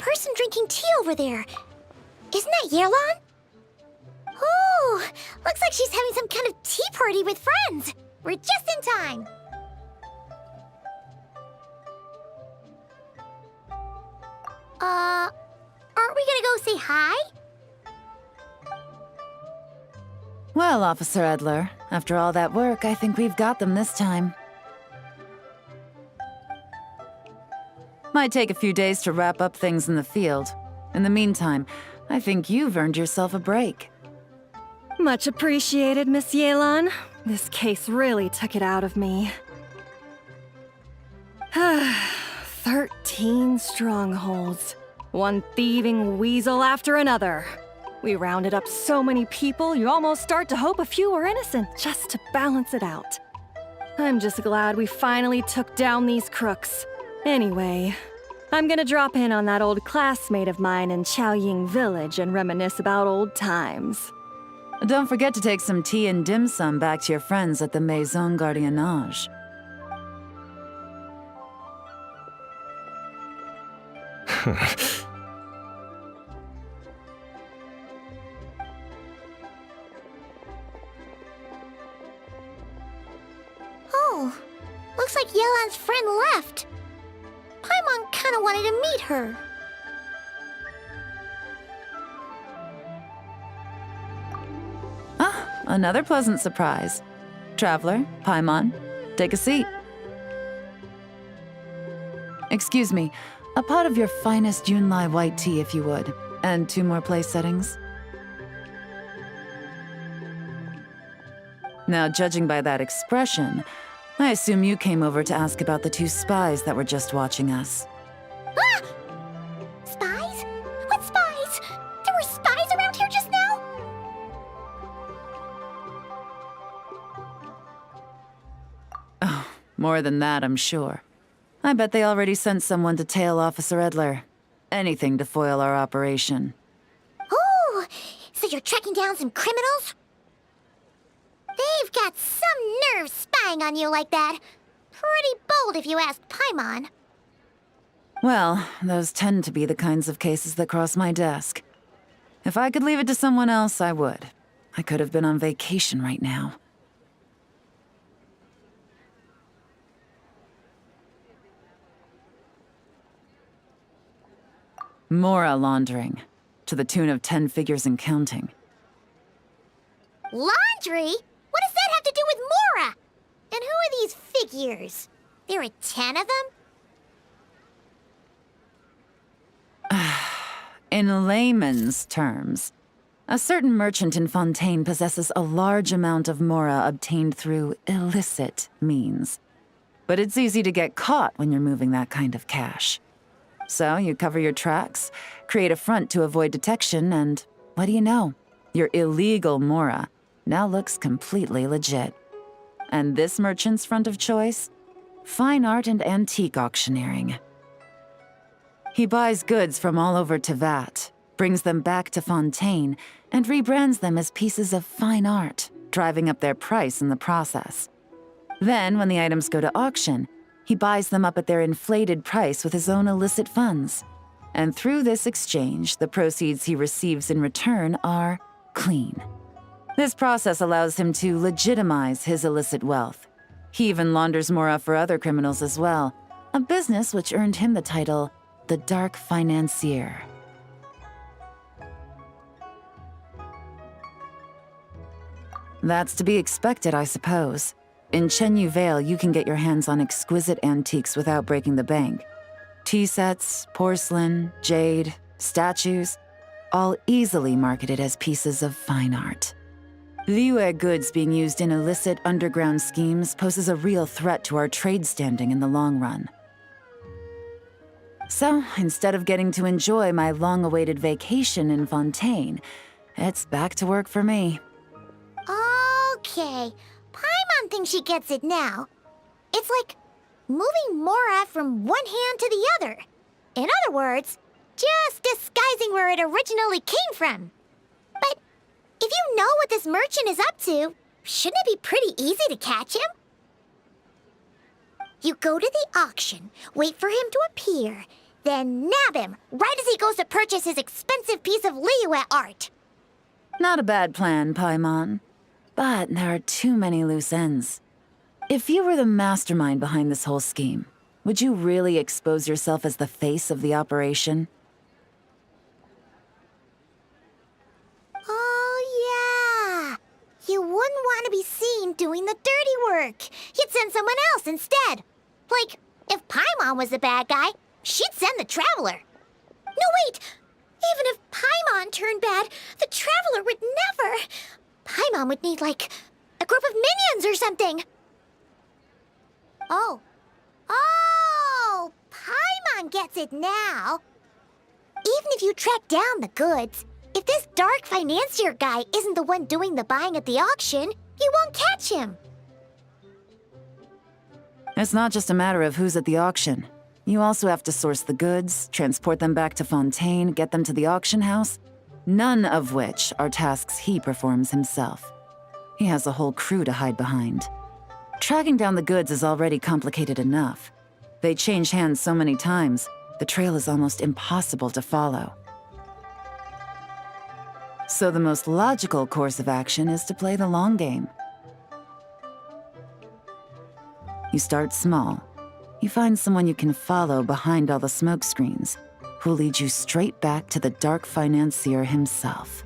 person drinking tea over there. Isn't that Yelan? Oh, looks like she's having some kind of tea party with friends. We're just in time. Aren't we gonna go say hi? Well, Officer Edler, after all that work, I think we've got them this time. Might take a few days to wrap up things in the field. In the meantime, I think you've earned yourself a break. Much appreciated, Miss Yelan. This case really took it out of me. 13 strongholds. One thieving weasel after another. We rounded up so many people, you almost start to hope a few were innocent, just to balance it out. I'm just glad we finally took down these crooks. Anyway, I'm gonna drop in on that old classmate of mine in Chaoying Village and reminisce about old times. Don't forget to take some tea and dim sum back to your friends at the Maison Gardiennage. Oh, looks like Yelan's friend left. Paimon kinda wanted to meet her. Ah, another pleasant surprise. Traveler, Paimon, take a seat. Excuse me, a pot of your finest Yunlai white tea if you would, and 2 more place settings. Now, judging by that expression, I assume you came over to ask about the 2 spies that were just watching us. Ah! Spies? What spies? There were spies around here just now? Oh, more than that, I'm sure. I bet they already sent someone to tail Officer Edler. Anything to foil our operation. Oh, so you're tracking down some criminals? They've got some nerve spying on you like that. Pretty bold if you ask Paimon. Well, those tend to be the kinds of cases that cross my desk. If I could leave it to someone else, I would. I could have been on vacation right now. Mora laundering, to the tune of 10 figures and counting. Laundry? What does that have to do with Mora? And who are these figures? There are 10 of them? In layman's terms, a certain merchant in Fontaine possesses a large amount of Mora obtained through illicit means. But it's easy to get caught when you're moving that kind of cash. So you cover your tracks, create a front to avoid detection, and what do you know? Your illegal Mora now looks completely legit. And this merchant's front of choice? Fine art and antique auctioneering. He buys goods from all over Tevat, brings them back to Fontaine, and rebrands them as pieces of fine art, driving up their price in the process. Then, when the items go to auction, he buys them up at their inflated price with his own illicit funds. And through this exchange, the proceeds he receives in return are clean. This process allows him to legitimize his illicit wealth. He even launders Mora for other criminals as well, a business which earned him the title, the Dark Financier. That's to be expected, I suppose. In Chenyu Vale, you can get your hands on exquisite antiques without breaking the bank. Tea sets, porcelain, jade, statues, all easily marketed as pieces of fine art. Liyue goods being used in illicit underground schemes poses a real threat to our trade standing in the long run. So, instead of getting to enjoy my long-awaited vacation in Fontaine, it's back to work for me. Okay, Paimon thinks she gets it now. It's like moving Mora from one hand to the other. In other words, just disguising where it originally came from. But if you know what this merchant is up to, shouldn't it be pretty easy to catch him? You go to the auction, wait for him to appear, Then nab him right as he goes to purchase his expensive piece of Liyue art. Not a bad plan, Paimon. But there are too many loose ends. If you were the mastermind behind this whole scheme, would you really expose yourself as the face of the operation? Oh, yeah. You wouldn't want to be seen doing the dirty work. You'd send someone else instead. Like, if Paimon was the bad guy, she'd send the Traveler. No, wait! Even if Paimon turned bad, the Traveler would never. Paimon would need, like, a group of minions or something. Oh, Paimon gets it now. Even if you track down the goods, if this dark financier guy isn't the one doing the buying at the auction, you won't catch him. It's not just a matter of who's at the auction. You also have to source the goods, transport them back to Fontaine, get them to the auction house, none of which are tasks he performs himself. He has a whole crew to hide behind. Tracking down the goods is already complicated enough. They change hands so many times, the trail is almost impossible to follow. So the most logical course of action is to play the long game. You start small. You find someone you can follow behind all the smoke screens, who'll lead you straight back to the dark financier himself.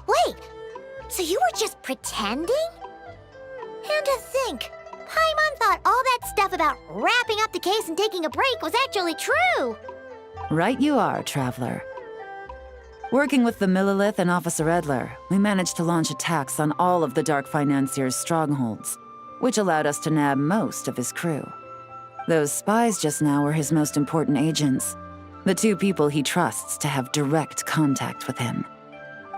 Wait, so you were just pretending? And to think, Paimon thought all that stuff about wrapping up the case and taking a break was actually true. Right you are, Traveler. Working with the Millilith and Officer Edler, we managed to launch attacks on all of the Dark Financier's strongholds, which allowed us to nab most of his crew. Those spies just now were his most important agents, the two people he trusts to have direct contact with him.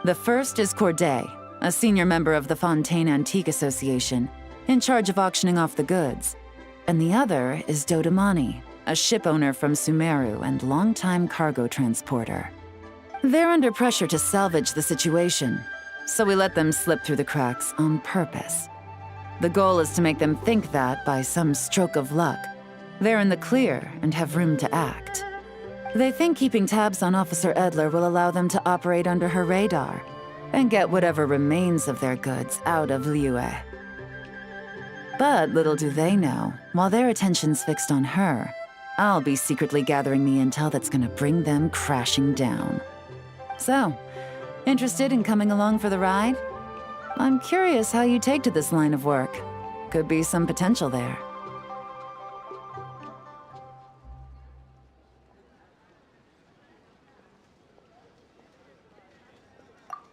The first is Corday, a senior member of the Fontaine Antique Association, in charge of auctioning off the goods. And the other is Dodamani, a ship owner from Sumeru and longtime cargo transporter. They're under pressure to salvage the situation, so we let them slip through the cracks on purpose. The goal is to make them think that, by some stroke of luck, they're in the clear and have room to act. They think keeping tabs on Officer Edler will allow them to operate under her radar and get whatever remains of their goods out of Liyue. But little do they know, while their attention's fixed on her, I'll be secretly gathering the intel that's gonna bring them crashing down. So, interested in coming along for the ride? I'm curious how you take to this line of work. Could be some potential there.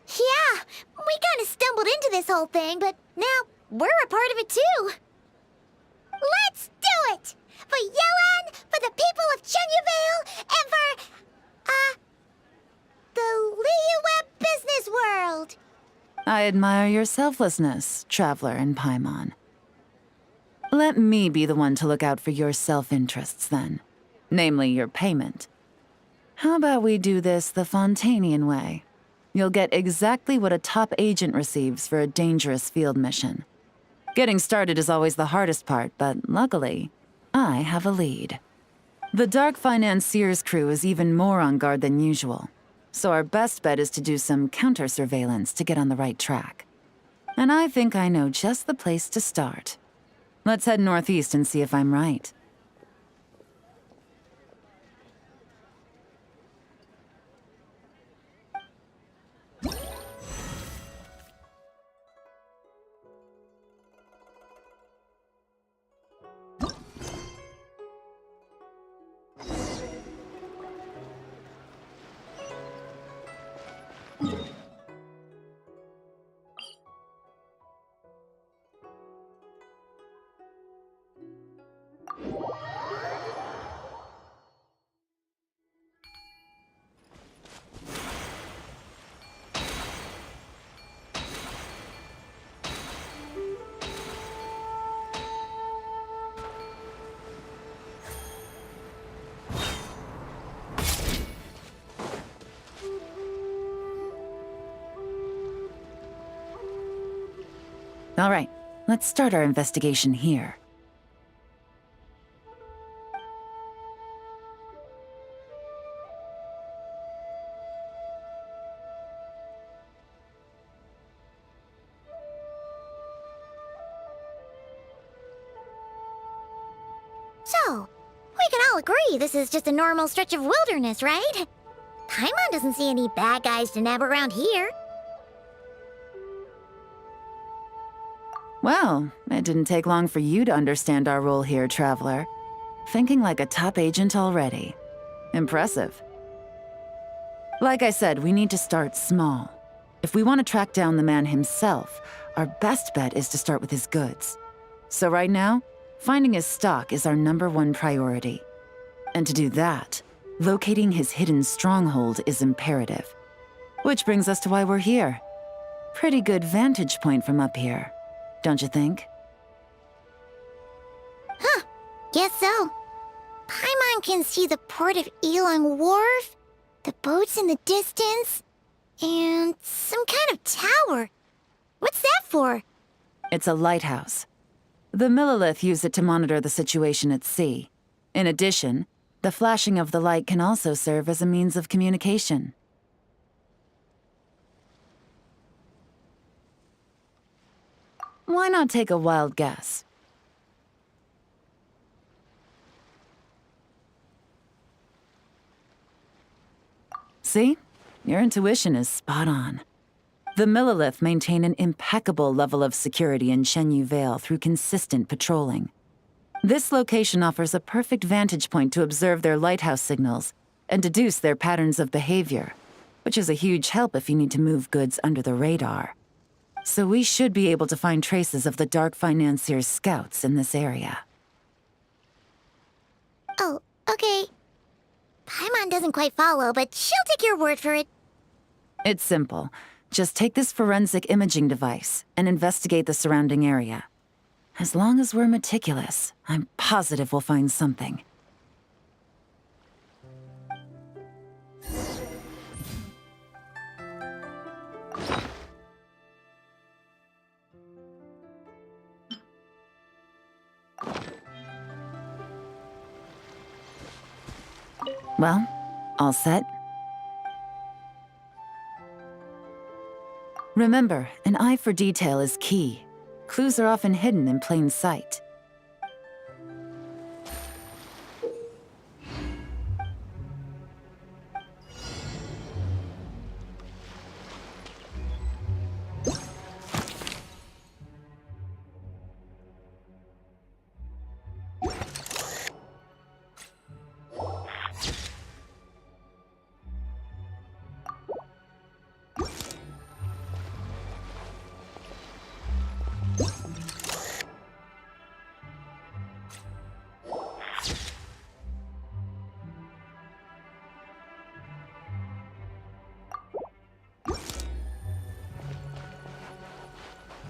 Yeah, we kind of stumbled into this whole thing, but now we're a part of it too. Let's do it! For Yelan, for the people of Chenyavale, and for, the Liyue business world. I admire your selflessness, Traveler and Paimon. Let me be the one to look out for your self-interests then. Namely, your payment. How about we do this the Fontainian way? You'll get exactly what a top agent receives for a dangerous field mission. Getting started is always the hardest part, but luckily, I have a lead. The Dark Financier's crew is even more on guard than usual, so our best bet is to do some counter-surveillance to get on the right track. And I think I know just the place to start. Let's head northeast and see if I'm right. All right, let's start our investigation here. So, we can all agree this is just a normal stretch of wilderness, right? Paimon doesn't see any bad guys to nab around here. Well, it didn't take long for you to understand our role here, Traveler. Thinking like a top agent already. Impressive. Like I said, we need to start small. If we want to track down the man himself, our best bet is to start with his goods. So right now, finding his stock is our #1 priority. And to do that, locating his hidden stronghold is imperative. Which brings us to why we're here. Pretty good vantage point from up here, don't you think? Huh, guess so. Paimon can see the port of Elong Wharf, the boats in the distance, and some kind of tower. What's that for? It's a lighthouse. The Millilith use it to monitor the situation at sea. In addition, the flashing of the light can also serve as a means of communication. Why not take a wild guess? See? Your intuition is spot on. The Millilith maintain an impeccable level of security in Shenyu Vale through consistent patrolling. This location offers a perfect vantage point to observe their lighthouse signals and deduce their patterns of behavior, which is a huge help if you need to move goods under the radar. So we should be able to find traces of the Dark Financier's scouts in this area. Oh, okay. Paimon doesn't quite follow, but she'll take your word for it. It's simple. Just take this forensic imaging device and investigate the surrounding area. As long as we're meticulous, I'm positive we'll find something. Well, all set? Remember, an eye for detail is key. Clues are often hidden in plain sight.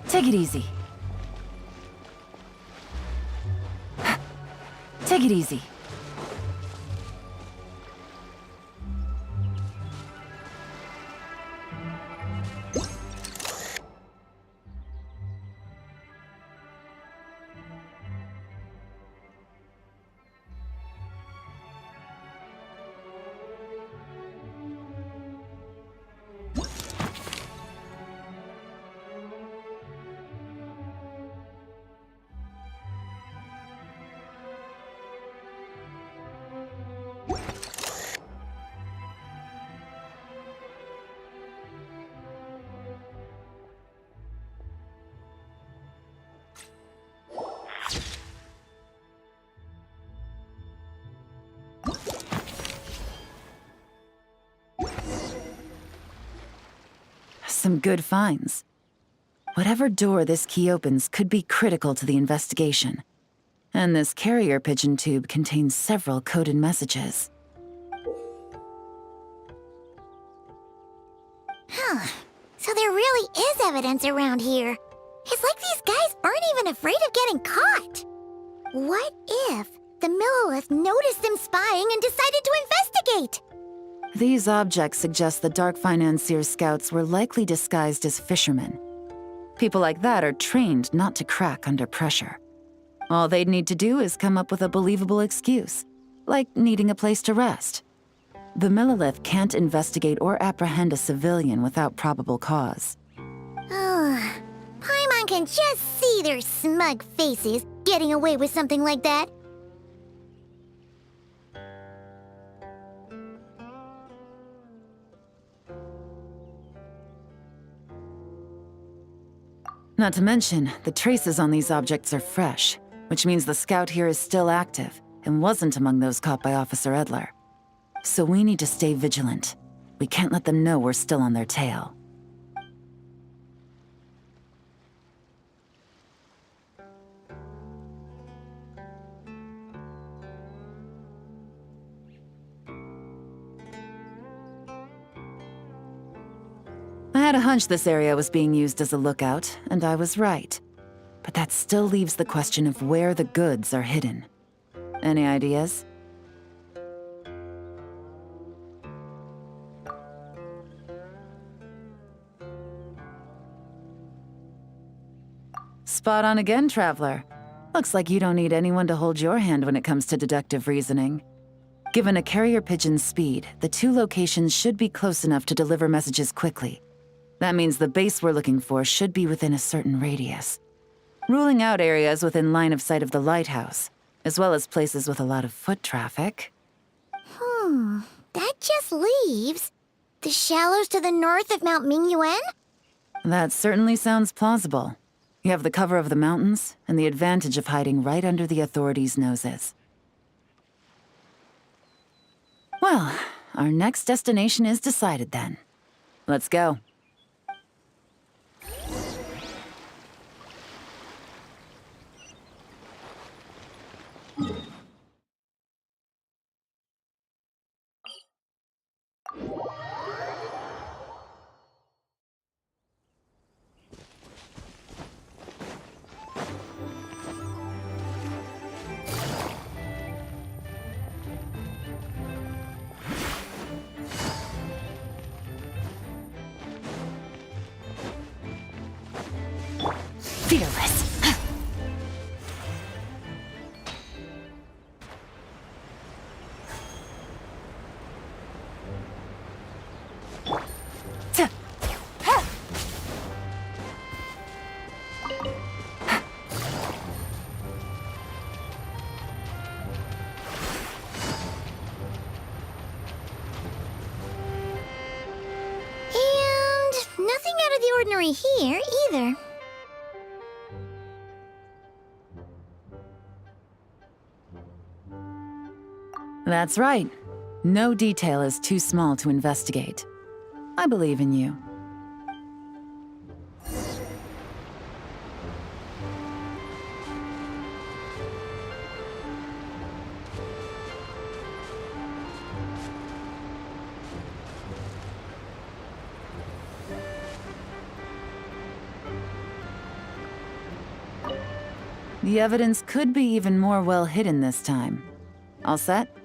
Take it easy. Take it easy. Some good finds. Whatever door this key opens could be critical to the investigation. And this carrier pigeon tube contains several coded messages. Huh. So there really is evidence around here. It's like these guys aren't even afraid of getting caught. What if the Millilith noticed them spying and decided to investigate? These objects suggest the Dark Financier's scouts were likely disguised as fishermen. People like that are trained not to crack under pressure. All they'd need to do is come up with a believable excuse, like needing a place to rest. The Millilith can't investigate or apprehend a civilian without probable cause. Oh, Paimon can just see their smug faces getting away with something like that. Not to mention, the traces on these objects are fresh, which means the scout here is still active and wasn't among those caught by Officer Edler. So we need to stay vigilant. We can't let them know we're still on their tail. I had a hunch this area was being used as a lookout, and I was right. But that still leaves the question of where the goods are hidden. Any ideas? Spot on again, Traveler. Looks like you don't need anyone to hold your hand when it comes to deductive reasoning. Given a carrier pigeon's speed, the two locations should be close enough to deliver messages quickly. That means the base we're looking for should be within a certain radius. Ruling out areas within line of sight of the lighthouse, as well as places with a lot of foot traffic. That just leaves the shallows to the north of Mount Mingyuan? That certainly sounds plausible. You have the cover of the mountains, and the advantage of hiding right under the authorities' noses. Well, our next destination is decided then. Let's go. Fearless. And nothing out of the ordinary here, either. That's right. No detail is too small to investigate. I believe in you. The evidence could be even more well hidden this time. All set?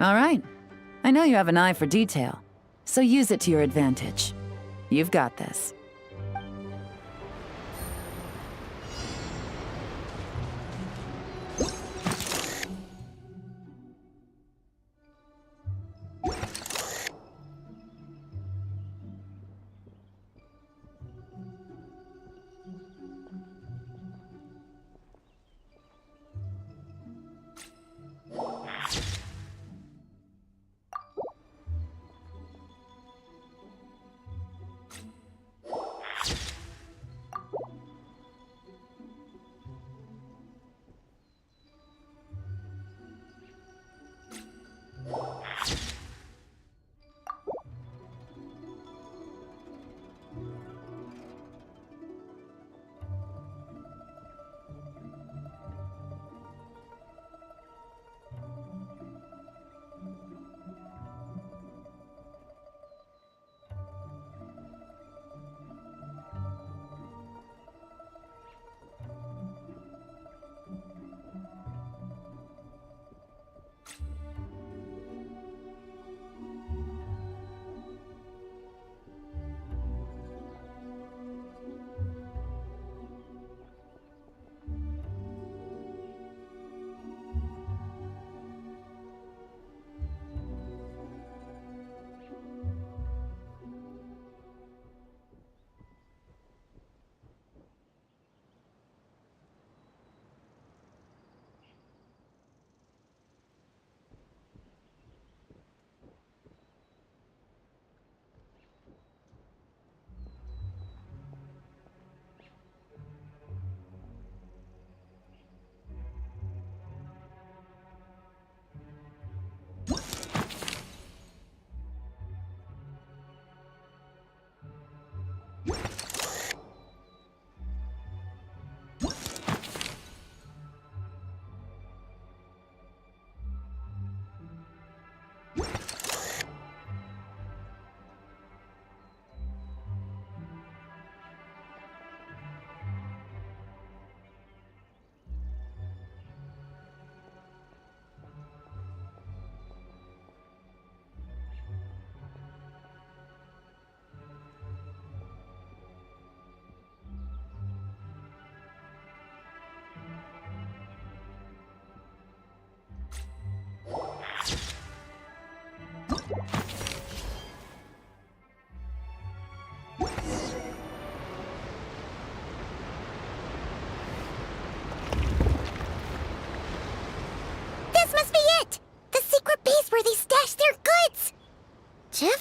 All right. I know you have an eye for detail, so use it to your advantage. You've got this.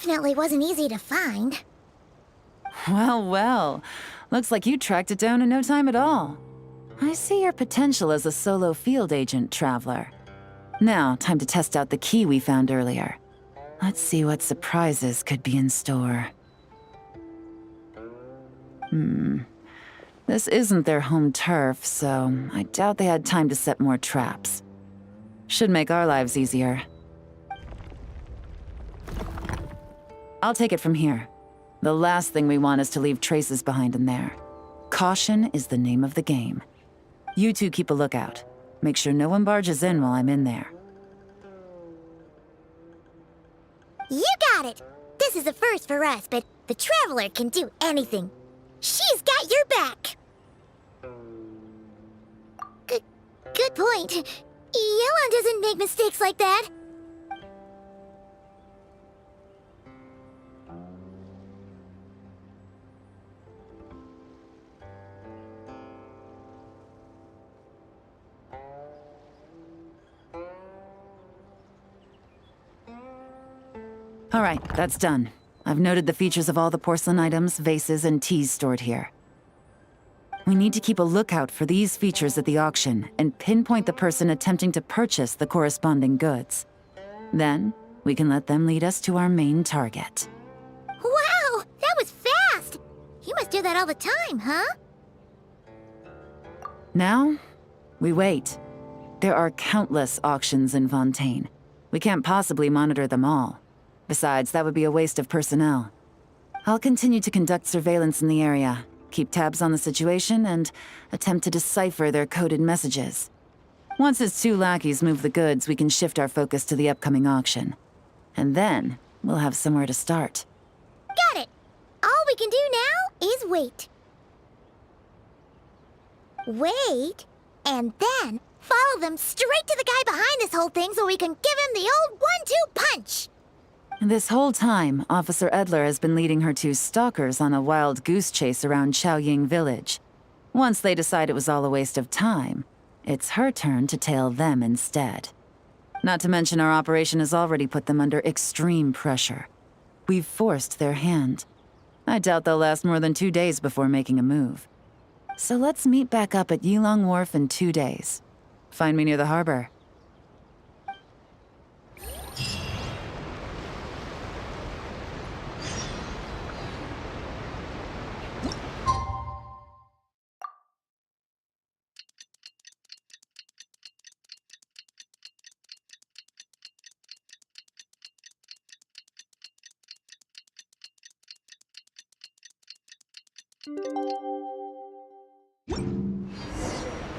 definitely wasn't easy to find. Well, well. Looks like you tracked it down in no time at all. I see your potential as a solo field agent, Traveler. Now, time to test out the key we found earlier. Let's see what surprises could be in store. This isn't their home turf, so I doubt they had time to set more traps. Should make our lives easier. I'll take it from here. The last thing we want is to leave traces behind in there. Caution is the name of the game. You two keep a lookout. Make sure no one barges in while I'm in there. You got it! This is a first for us, but the Traveler can do anything. She's got your back! Good point. Yelan doesn't make mistakes like that. All right, that's done. I've noted the features of all the porcelain items, vases, and teas stored here. We need to keep a lookout for these features at the auction and pinpoint the person attempting to purchase the corresponding goods. Then, we can let them lead us to our main target. Wow, that was fast! You must do that all the time, huh? Now, we wait. There are countless auctions in Fontaine. We can't possibly monitor them all. Besides, that would be a waste of personnel. I'll continue to conduct surveillance in the area, keep tabs on the situation, and attempt to decipher their coded messages. Once his two lackeys move the goods, we can shift our focus to the upcoming auction. And then, we'll have somewhere to start. Got it! All we can do now is wait. Wait, and then follow them straight to the guy behind this whole thing so we can give him the old 1-2 punch! This whole time, Officer Edler has been leading her two stalkers on a wild goose chase around Chaoying Village. Once they decide it was all a waste of time, it's her turn to tail them instead. Not to mention our operation has already put them under extreme pressure. We've forced their hand. I doubt they'll last more than 2 days before making a move. So let's meet back up at Yilong Wharf in 2 days. Find me near the harbor.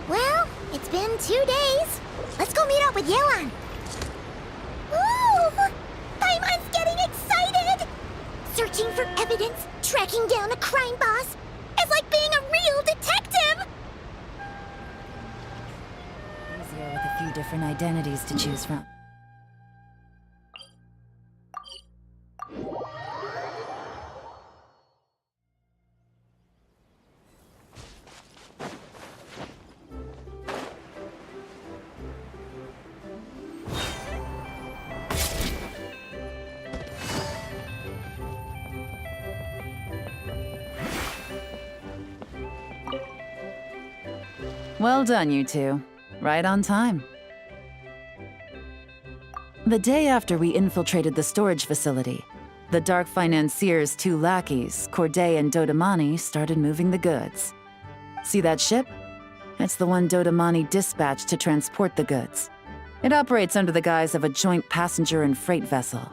Well, it's been 2 days. Let's go meet up with Yelan. Ooh! Paimon's getting excited! Searching for evidence, tracking down a crime boss. It's like being a real detective! Easier with a few different identities to choose from. Well done, you two. Right on time. The day after we infiltrated the storage facility, the Dark Financier's two lackeys, Corday and Dodamani, started moving the goods. See that ship? It's the one Dodamani dispatched to transport the goods. It operates under the guise of a joint passenger and freight vessel.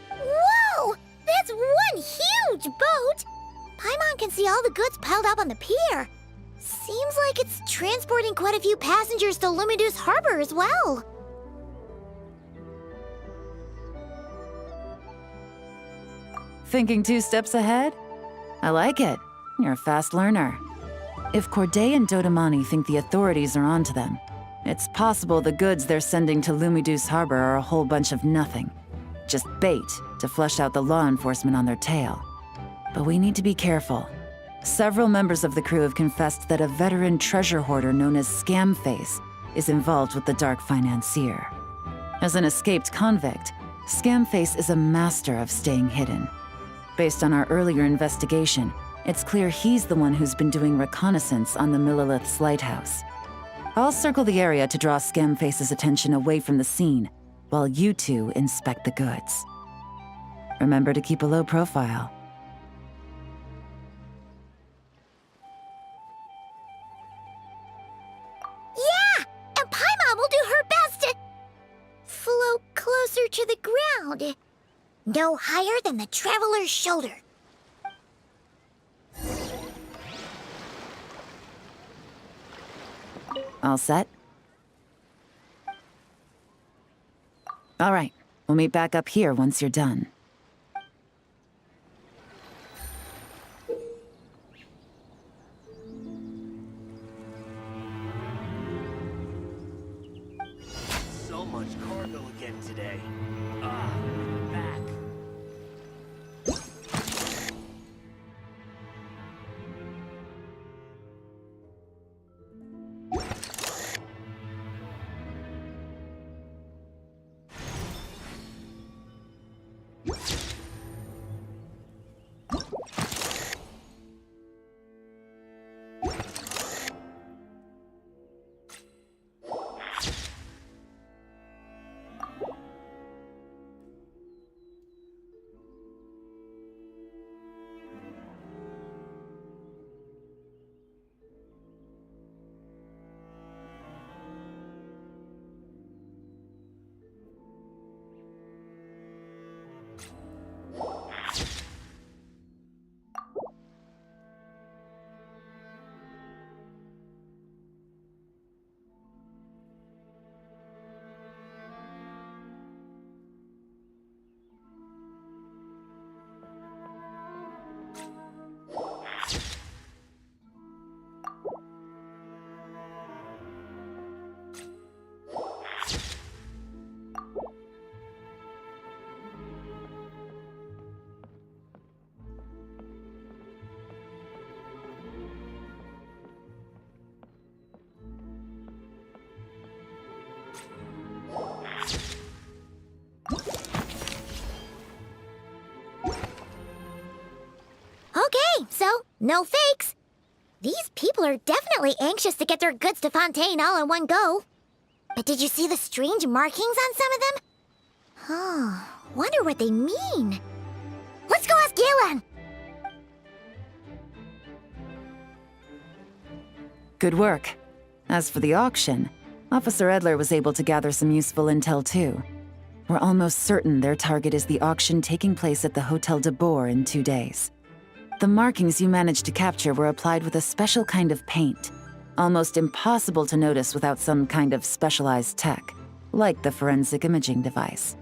Whoa! That's one huge boat! Paimon can see all the goods piled up on the pier. Seems like it's transporting quite a few passengers to Lumidu's harbor as well. Thinking 2 steps ahead? I like it. You're a fast learner. If Corday and Dodamani think the authorities are onto them, it's possible the goods they're sending to Lumidu's harbor are a whole bunch of nothing. Just bait to flush out the law enforcement on their tail. But we need to be careful. Several members of the crew have confessed that a veteran treasure hoarder known as Scamface is involved with the Dark Financier. As an escaped convict, Scamface is a master of staying hidden. Based on our earlier investigation, it's clear he's the one who's been doing reconnaissance on the Millilith's lighthouse. I'll circle the area to draw Scamface's attention away from the scene, while you two inspect the goods. Remember to keep a low profile. Yeah! And Paimon will do her best to float closer to the ground. No higher than the traveler's shoulder. All set? All right, we'll meet back up here once you're done. So much cargo again today. Back. Okay, so no fakes. These people are definitely anxious to get their goods to Fontaine all in one go. But did you see the strange markings on some of them? Oh, wonder what they mean. Let's go ask Galen! Good work. As for the auction, Officer Edler was able to gather some useful intel too. We're almost certain their target is the auction taking place at the Hotel de Boer in 2 days. The markings you managed to capture were applied with a special kind of paint, almost impossible to notice without some kind of specialized tech, like the forensic imaging device.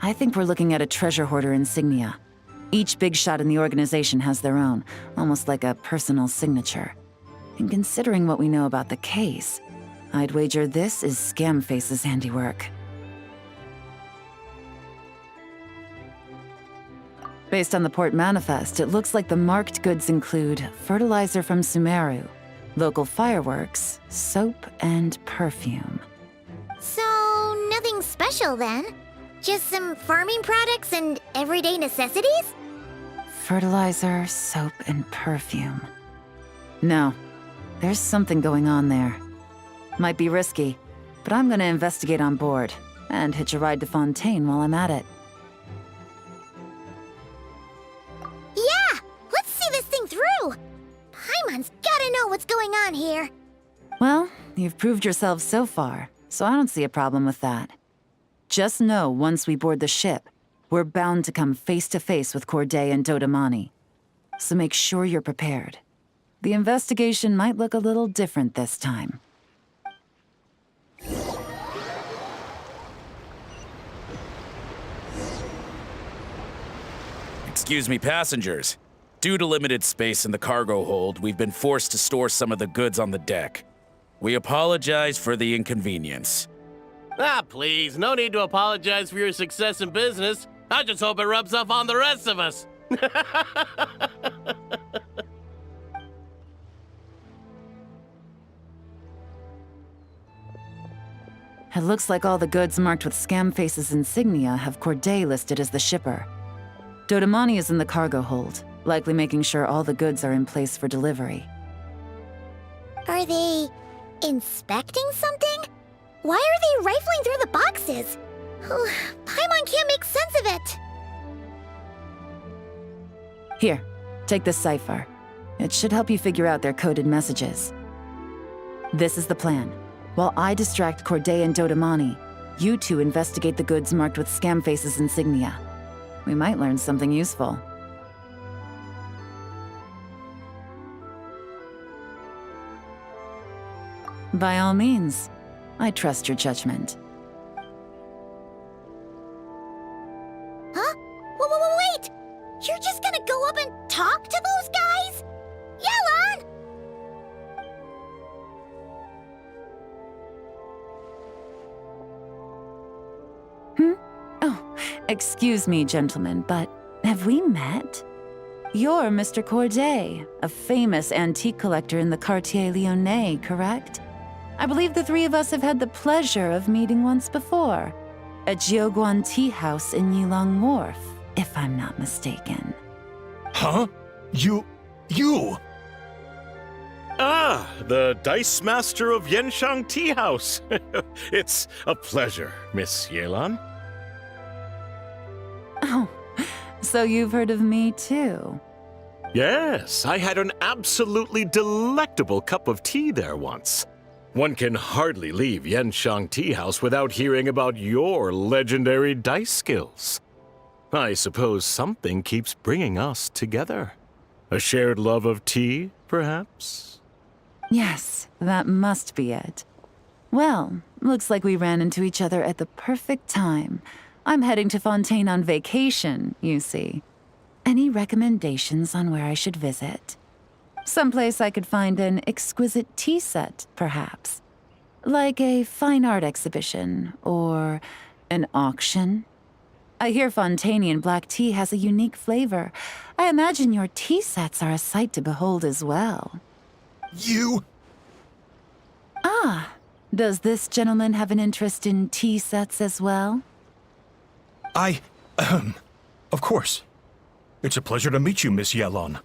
I think we're looking at a treasure hoarder insignia. Each big shot in the organization has their own, almost like a personal signature. And considering what we know about the case, I'd wager this is Scamface's handiwork. Based on the port manifest, it looks like the marked goods include fertilizer from Sumeru, local fireworks, soap, and perfume. So, nothing special then? Just some farming products and everyday necessities? Fertilizer, soap, and perfume. No, there's something going on there. Might be risky, but I'm gonna investigate on board, and hitch a ride to Fontaine while I'm at it. Yeah! Let's see this thing through! Paimon's gotta know what's going on here. Well, you've proved yourself so far, so I don't see a problem with that. Just know once we board the ship, we're bound to come face to face with Corday and Dodamani. So make sure you're prepared. The investigation might look a little different this time. Excuse me, passengers. Due to limited space in the cargo hold, we've been forced to store some of the goods on the deck. We apologize for the inconvenience. Ah, please, no need to apologize for your success in business. I just hope it rubs off on the rest of us. It looks like all the goods marked with Scamface's insignia have Corday listed as the shipper. Dodamani is in the cargo hold, likely making sure all the goods are in place for delivery. Are they inspecting something? Why are they rifling through the boxes? Paimon can't make sense of it. Here, take this cipher. It should help you figure out their coded messages. This is the plan. While I distract Corday and Dodamani, you two investigate the goods marked with Scamface's insignia. We might learn something useful. By all means, I trust your judgment. Huh? Wait! You're just gonna go up and talk to those guys? Yelan! Oh, excuse me, gentlemen, but have we met? You're Mr. Corday, a famous antique collector in the Quartier Lyonnais, correct? I believe the three of us have had the pleasure of meeting once before, at Jiuguan Tea House in Yilong Wharf, if I'm not mistaken. Huh? You... Ah, the Dice Master of Yenshang Tea House. It's a pleasure, Miss Yelan. Oh, so you've heard of me too? Yes, I had an absolutely delectable cup of tea there once. One can hardly leave Yenshang Tea House without hearing about your legendary dice skills. I suppose something keeps bringing us together. A shared love of tea, perhaps? Yes, that must be it. Well, looks like we ran into each other at the perfect time. I'm heading to Fontaine on vacation, you see. Any recommendations on where I should visit? Someplace I could find an exquisite tea set, perhaps. Like a fine art exhibition, or an auction. I hear Fontainian black tea has a unique flavor. I imagine your tea sets are a sight to behold as well. You... Ah, does this gentleman have an interest in tea sets as well? Of course. It's a pleasure to meet you, Miss Yelan.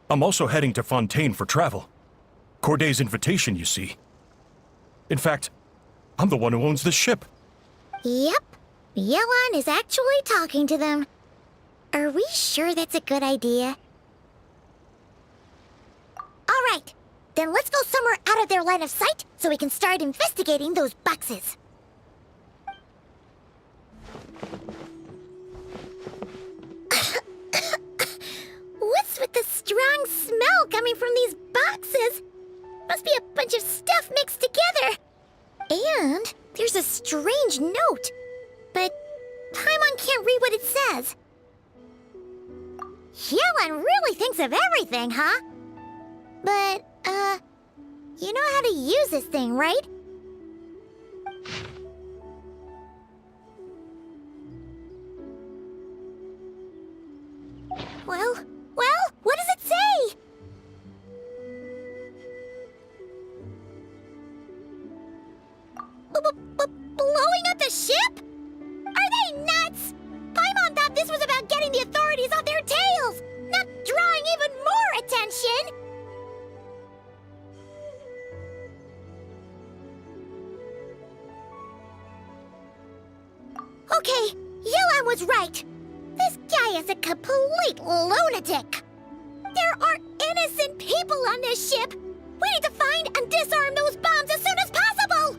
I'm also heading to Fontaine for travel. Corday's invitation, you see. In fact, I'm the one who owns the ship. Yep. Yelan is actually talking to them. Are we sure that's a good idea? All right. Then let's go somewhere out of their line of sight so we can start investigating those boxes. What's with the strong smell coming from these boxes? Must be a bunch of stuff mixed together. And there's a strange note. But Paimon can't read what it says. Yelan really thinks of everything, huh? But, you know how to use this thing, right? Well, what does it say? Blowing up the ship? Are they nuts? Paimon thought this was about getting the authorities off their tails, not drawing even more attention. Okay, Yelan was right. This guy is a complete lunatic. There are innocent people on this ship. We need to find and disarm those bombs as soon as possible.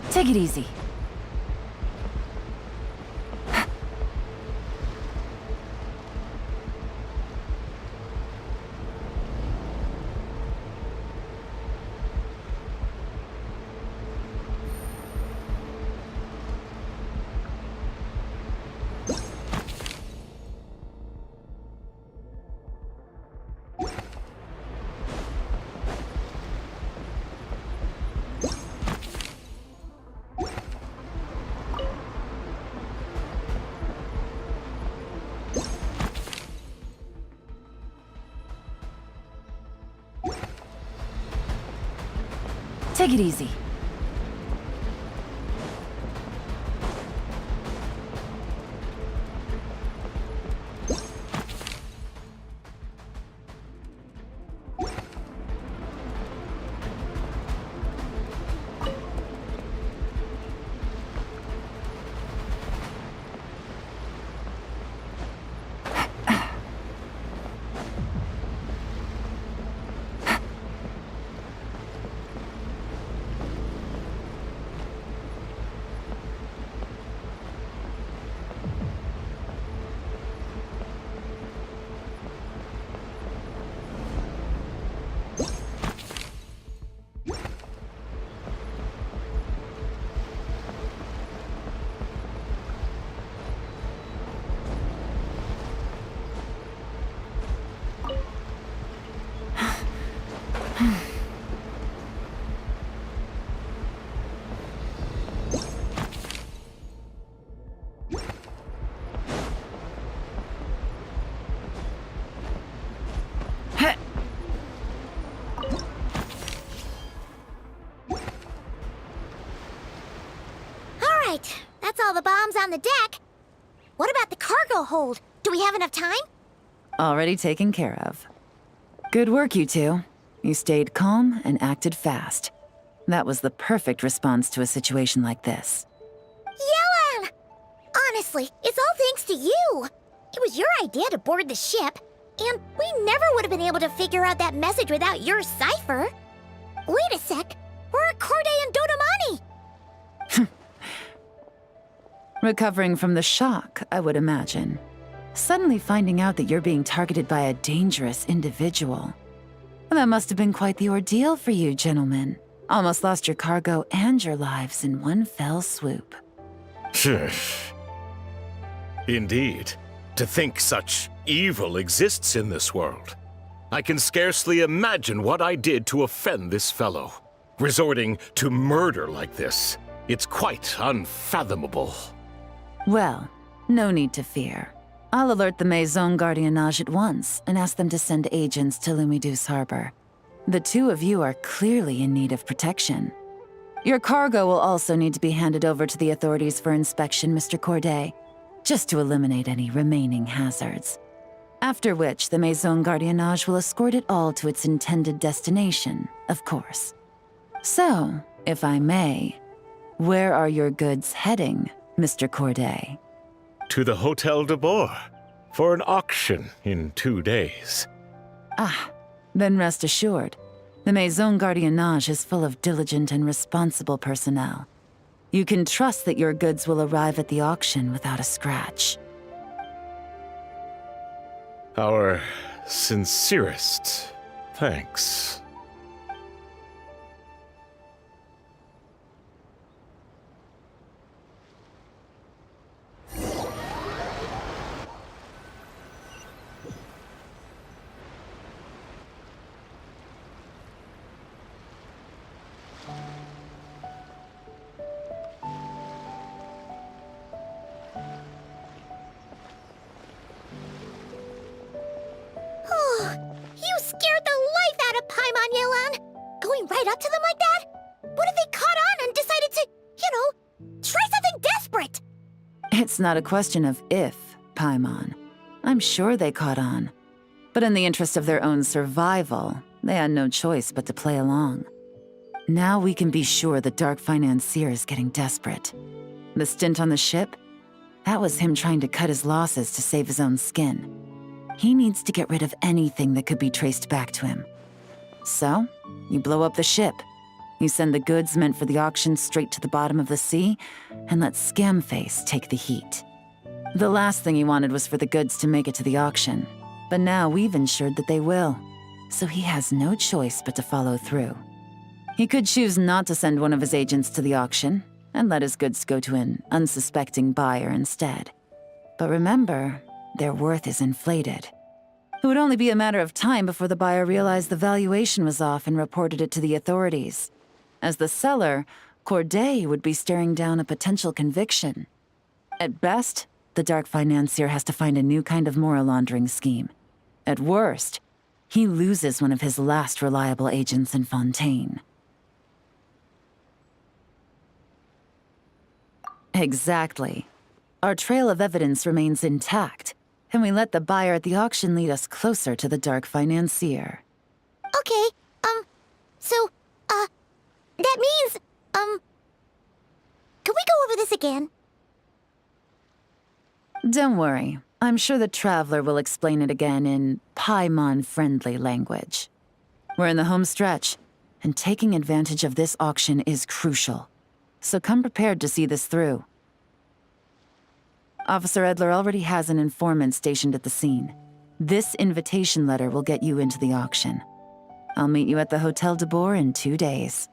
Take it easy. Take it easy. Right, that's all the bombs on the deck. What about the cargo hold? Do we have enough time? Already taken care of. Good work, you two. You stayed calm and acted fast. That was the perfect response to a situation like this. Yelan! Honestly, it's all thanks to you. It was your idea to board the ship, and we never would have been able to figure out that message without your cipher. Wait a sec, we're at Corday and Dodamani. Recovering from the shock, I would imagine. Suddenly finding out that you're being targeted by a dangerous individual. That must have been quite the ordeal for you, gentlemen. Almost lost your cargo and your lives in one fell swoop. Indeed. To think such evil exists in this world. I can scarcely imagine what I did to offend this fellow. Resorting to murder like this. It's quite unfathomable. Well, no need to fear. I'll alert the Maison Gardiennage at once and ask them to send agents to Lumidus Harbor. The two of you are clearly in need of protection. Your cargo will also need to be handed over to the authorities for inspection, Mr. Corday, just to eliminate any remaining hazards. After which, the Maison Gardiennage will escort it all to its intended destination, of course. So, if I may, where are your goods heading, Mr. Corday? To the Hotel de Boer for an auction in 2 days. Ah, then rest assured. The Maison Gardiennage is full of diligent and responsible personnel. You can trust that your goods will arrive at the auction without a scratch. Our sincerest thanks. You scared the life out of Paimon, Yelan! Going right up to them like that? What if they caught on and decided to, try something desperate? It's not a question of if, Paimon. I'm sure they caught on. But in the interest of their own survival, they had no choice but to play along. Now we can be sure the Dark Financier is getting desperate. The stint on the ship? That was him trying to cut his losses to save his own skin. He needs to get rid of anything that could be traced back to him. So, you blow up the ship. You send the goods meant for the auction straight to the bottom of the sea, and let Scamface take the heat. The last thing he wanted was for the goods to make it to the auction, but now we've ensured that they will, so he has no choice but to follow through. He could choose not to send one of his agents to the auction, and let his goods go to an unsuspecting buyer instead. But remember, their worth is inflated. It would only be a matter of time before the buyer realized the valuation was off and reported it to the authorities. As the seller, Corday would be staring down a potential conviction. At best, the Dark Financier has to find a new kind of moral laundering scheme. At worst, he loses one of his last reliable agents in Fontaine. Exactly. Our trail of evidence remains intact, and we let the buyer at the auction lead us closer to the dark financier. Okay, so, that means, could we go over this again? Don't worry. I'm sure the Traveler will explain it again in Paimon-friendly language. We're in the home stretch, and taking advantage of this auction is crucial. So come prepared to see this through. Officer Edler already has an informant stationed at the scene. This invitation letter will get you into the auction. I'll meet you at the Hotel de Boer in 2 days.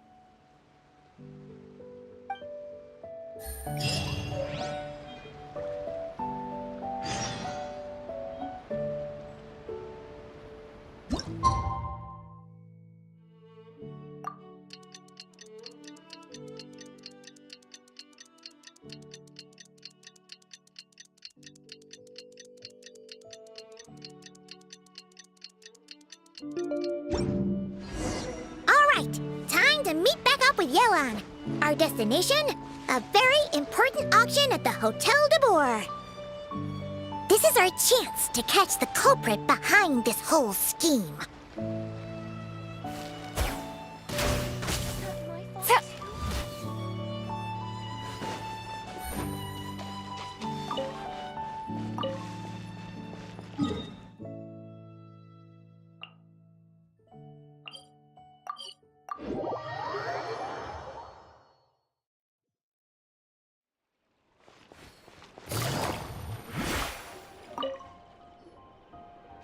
Alright, time to meet back up with Yelan. Our destination? A very important auction at the Hotel de Boer. This is our chance to catch the culprit behind this whole scheme.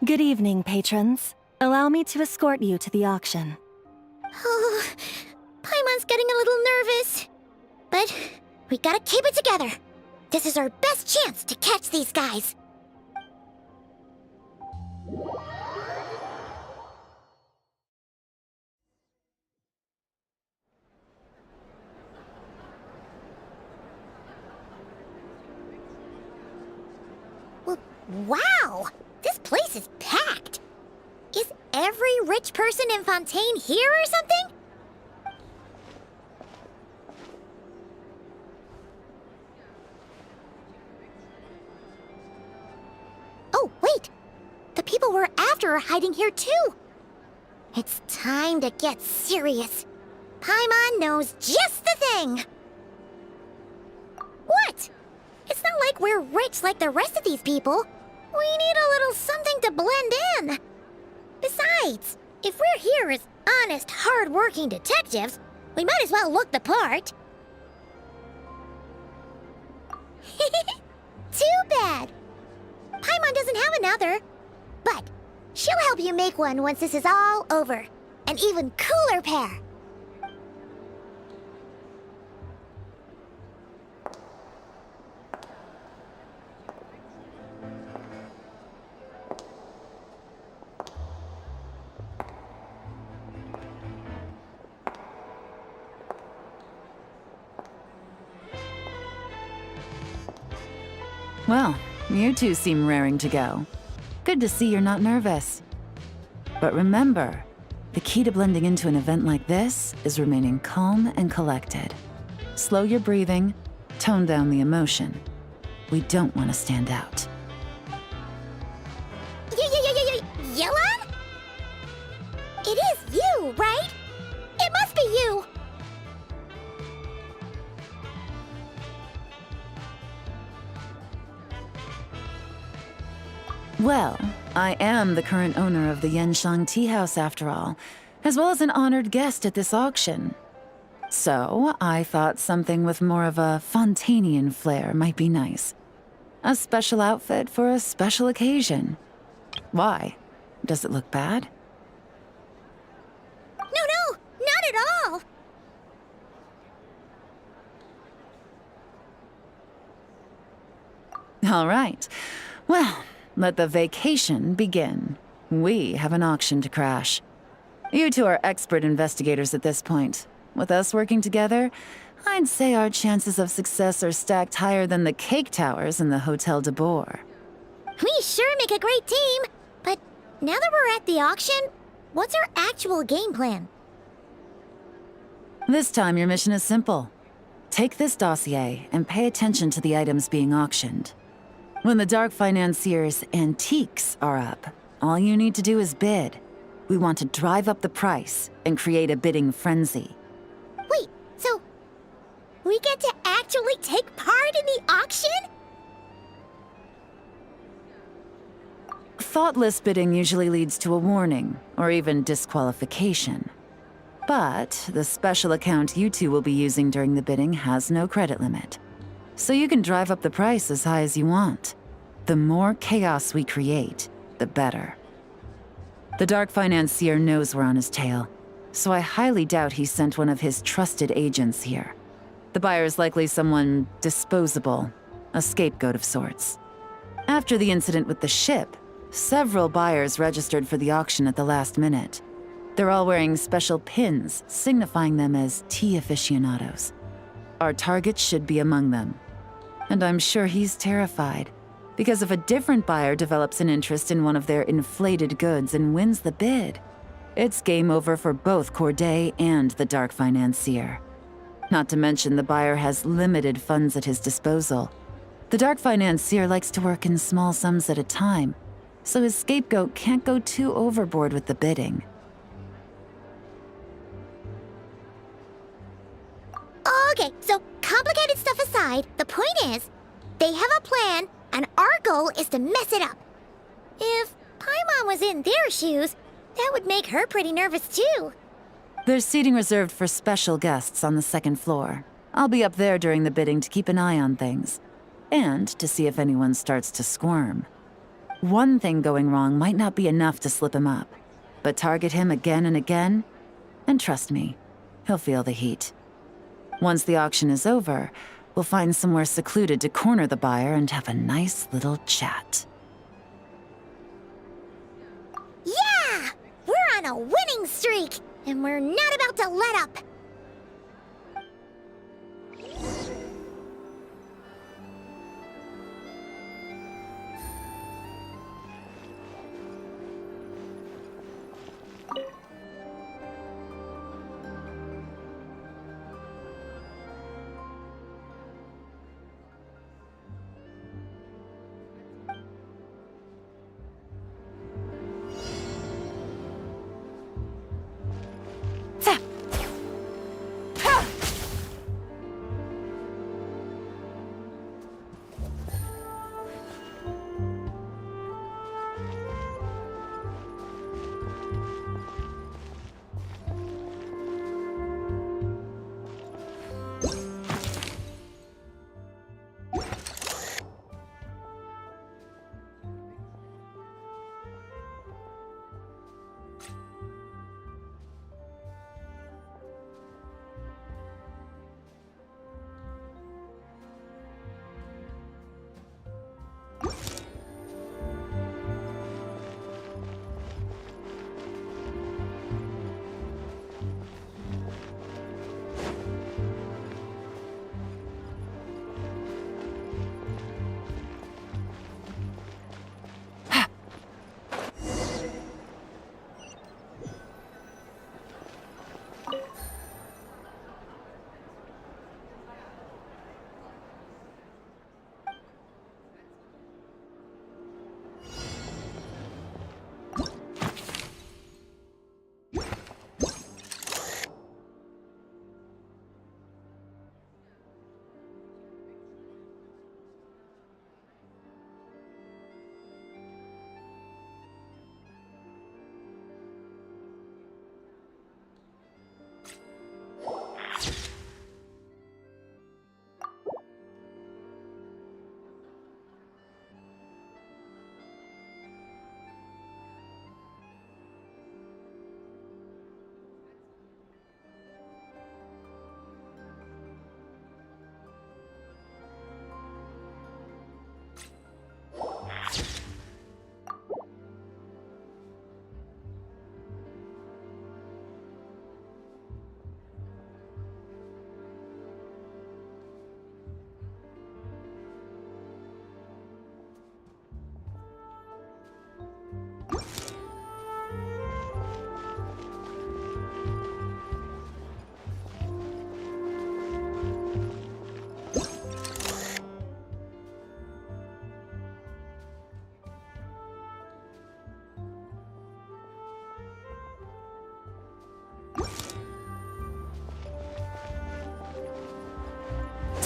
Good evening, patrons. Allow me to escort you to the auction. Oh, Paimon's getting a little nervous. But we gotta keep it together. This is our best chance to catch these guys. Well, wow! This place is packed. Is every rich person in Fontaine here or something? Oh, wait! The people we're after are hiding here too! It's time to get serious. Paimon knows just the thing! What? It's not like we're rich like the rest of these people. We need a little something to blend in. Besides, if we're here as honest, hard-working detectives, we might as well look the part. Too bad. Paimon doesn't have another. But she'll help you make one once this is all over. An even cooler pair. Well, you two seem raring to go. Good to see you're not nervous. But remember, the key to blending into an event like this is remaining calm and collected. Slow your breathing, tone down the emotion. We don't want to stand out. Yelan? It is you, right? It must be you! Well, I am the current owner of the Vanishing Tea House after all, as well as an honored guest at this auction. So, I thought something with more of a Fontainian flair might be nice. A special outfit for a special occasion. Why? Does it look bad? No, not at all! All right. Well, let the vacation begin. We have an auction to crash. You two are expert investigators at this point. With us working together, I'd say our chances of success are stacked higher than the cake towers in the Hotel de Boer. We sure make a great team, but now that we're at the auction, what's our actual game plan? This time your mission is simple. Take this dossier and pay attention to the items being auctioned. When the Dark Financier's antiques are up, all you need to do is bid. We want to drive up the price and create a bidding frenzy. Wait, so we get to actually take part in the auction? Thoughtless bidding usually leads to a warning, or even disqualification. But the special account you two will be using during the bidding has no credit limit. So you can drive up the price as high as you want. The more chaos we create, the better. The Dark Financier knows we're on his tail, so I highly doubt he sent one of his trusted agents here. The buyer is likely someone disposable, a scapegoat of sorts. After the incident with the ship, several buyers registered for the auction at the last minute. They're all wearing special pins, signifying them as tea aficionados. Our target should be among them. And I'm sure he's terrified, because if a different buyer develops an interest in one of their inflated goods and wins the bid, it's game over for both Corday and the Dark Financier. Not to mention the buyer has limited funds at his disposal. The Dark Financier likes to work in small sums at a time, so his scapegoat can't go too overboard with the bidding. Okay, so complicated stuff aside, the point is, they have a plan, and our goal is to mess it up. If Paimon was in their shoes, that would make her pretty nervous too. There's seating reserved for special guests on the second floor. I'll be up there during the bidding to keep an eye on things, and to see if anyone starts to squirm. One thing going wrong might not be enough to slip him up, but target him again and again, and trust me, he'll feel the heat. Once the auction is over, we'll find somewhere secluded to corner the buyer and have a nice little chat. Yeah! We're on a winning streak, and we're not about to let up.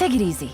Take it easy.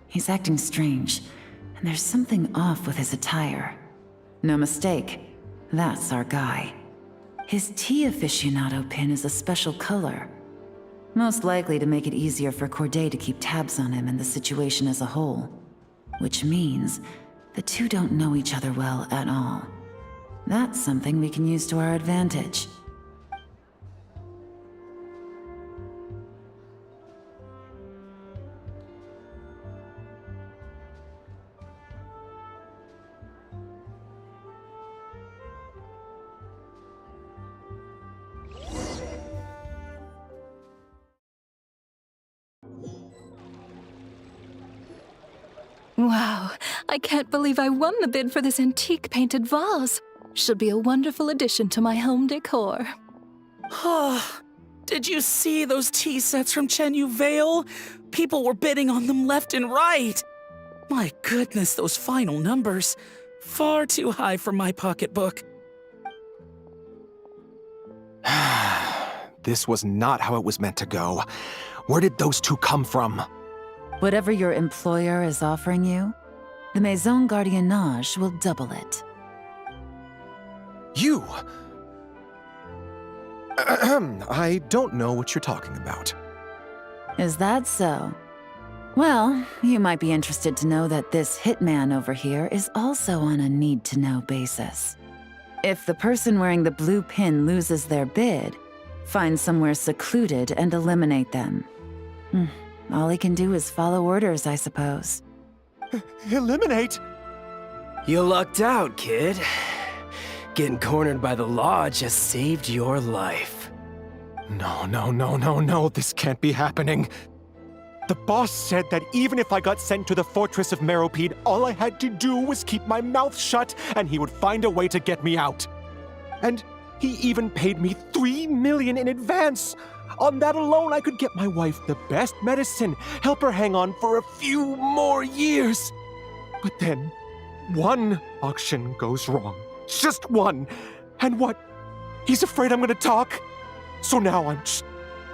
He's acting strange, and there's something off with his attire. No mistake, that's our guy. His tea aficionado pin is a special color. Most likely to make it easier for Corday to keep tabs on him and the situation as a whole. Which means the two don't know each other well at all. That's something we can use to our advantage. Wow, I can't believe I won the bid for this antique painted vase. Should be a wonderful addition to my home decor. Did you see those tea sets from Chenyu Vale? People were bidding on them left and right. My goodness, those final numbers. Far too high for my pocketbook. This was not how it was meant to go. Where did those two come from? Whatever your employer is offering you, the Maison Gardiennage will double it. You! I don't know what you're talking about. Is that so? Well, you might be interested to know that this hitman over here is also on a need-to-know basis. If the person wearing the blue pin loses their bid, find somewhere secluded and eliminate them. All he can do is follow orders, I suppose. Eliminate? You lucked out, kid. Getting cornered by the law just saved your life. No, this can't be happening. The boss said that even if I got sent to the fortress of Meropide, all I had to do was keep my mouth shut and he would find a way to get me out. And he even paid me 3 million in advance. On that alone, I could get my wife the best medicine, help her hang on for a few more years. But then, one auction goes wrong. Just one. And what? He's afraid I'm gonna talk? So now I'm just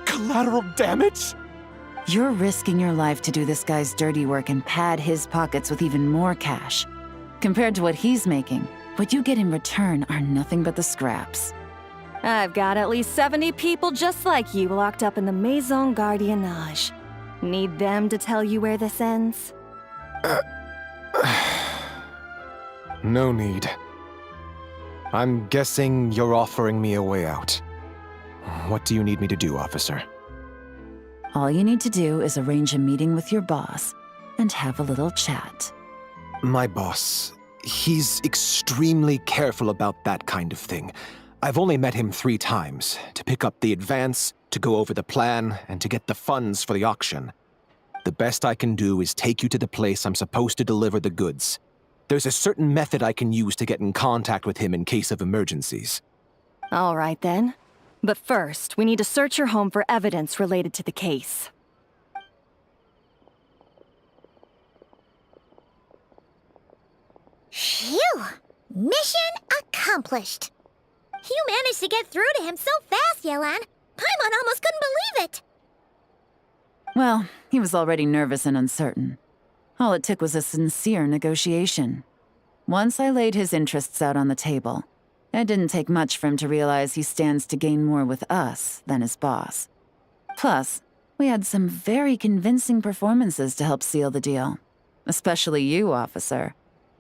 collateral damage? You're risking your life to do this guy's dirty work and pad his pockets with even more cash. Compared to what he's making, what you get in return are nothing but the scraps. I've got at least 70 people just like you locked up in the Maison Gardiennage. Need them to tell you where this ends? No need. I'm guessing you're offering me a way out. What do you need me to do, officer? All you need to do is arrange a meeting with your boss and have a little chat. My boss, he's extremely careful about that kind of thing. I've only met him 3 times, to pick up the advance, to go over the plan, and to get the funds for the auction. The best I can do is take you to the place I'm supposed to deliver the goods. There's a certain method I can use to get in contact with him in case of emergencies. All right then. But first, we need to search your home for evidence related to the case. Phew! Mission accomplished. You managed to get through to him so fast, Yelan. Paimon almost couldn't believe it. Well, he was already nervous and uncertain. All it took was a sincere negotiation. Once I laid his interests out on the table, it didn't take much for him to realize he stands to gain more with us than his boss. Plus, we had some very convincing performances to help seal the deal. Especially you, officer.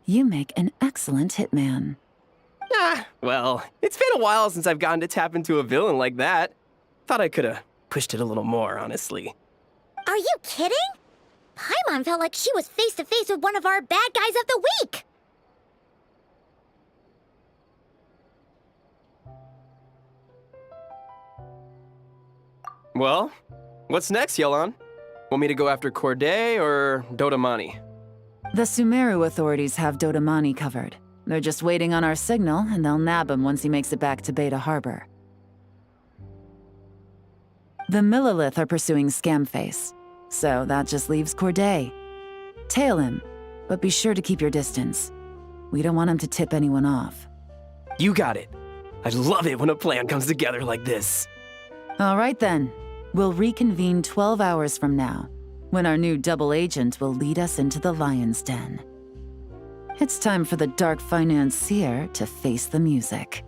You make an excellent hitman. Well, it's been a while since I've gotten to tap into a villain like that. Thought I could've pushed it a little more, honestly. Are you kidding? Paimon felt like she was face to face with one of our bad guys of the week. Well, what's next, Yelan? Want me to go after Corday or Dodamani? The Sumeru authorities have Dodamani covered. They're just waiting on our signal, and they'll nab him once he makes it back to Beta Harbor. The Millilith are pursuing Scamface, so that just leaves Corday. Tail him, but be sure to keep your distance. We don't want him to tip anyone off. You got it. I love it when a plan comes together like this. All right then. We'll reconvene 12 hours from now, when our new double agent will lead us into the Lion's Den. It's time for the dark financier to face the music.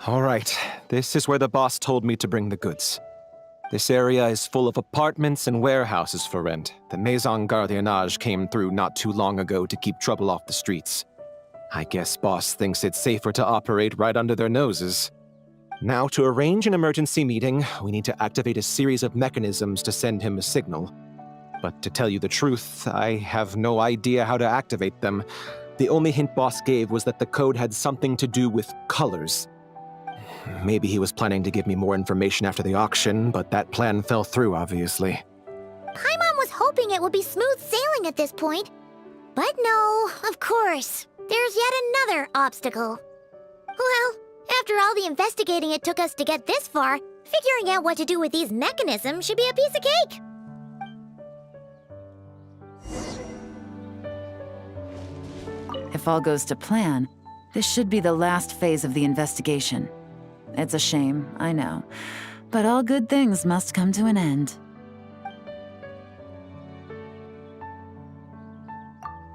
All right, this is where the boss told me to bring the goods. This area is full of apartments and warehouses for rent. The Maison Gardiennage came through not too long ago to keep trouble off the streets. I guess boss thinks it's safer to operate right under their noses. Now, to arrange an emergency meeting, we need to activate a series of mechanisms to send him a signal. But to tell you the truth, I have no idea how to activate them. The only hint boss gave was that the code had something to do with colors. Maybe he was planning to give me more information after the auction, but that plan fell through, obviously. Paimon was hoping it would be smooth sailing at this point. But no, of course. There's yet another obstacle. Well, after all the investigating it took us to get this far, Figuring out what to do with these mechanisms should be a piece of cake. If all goes to plan, this should be the last phase of the investigation. It's a shame, I know, but all good things must come to an end.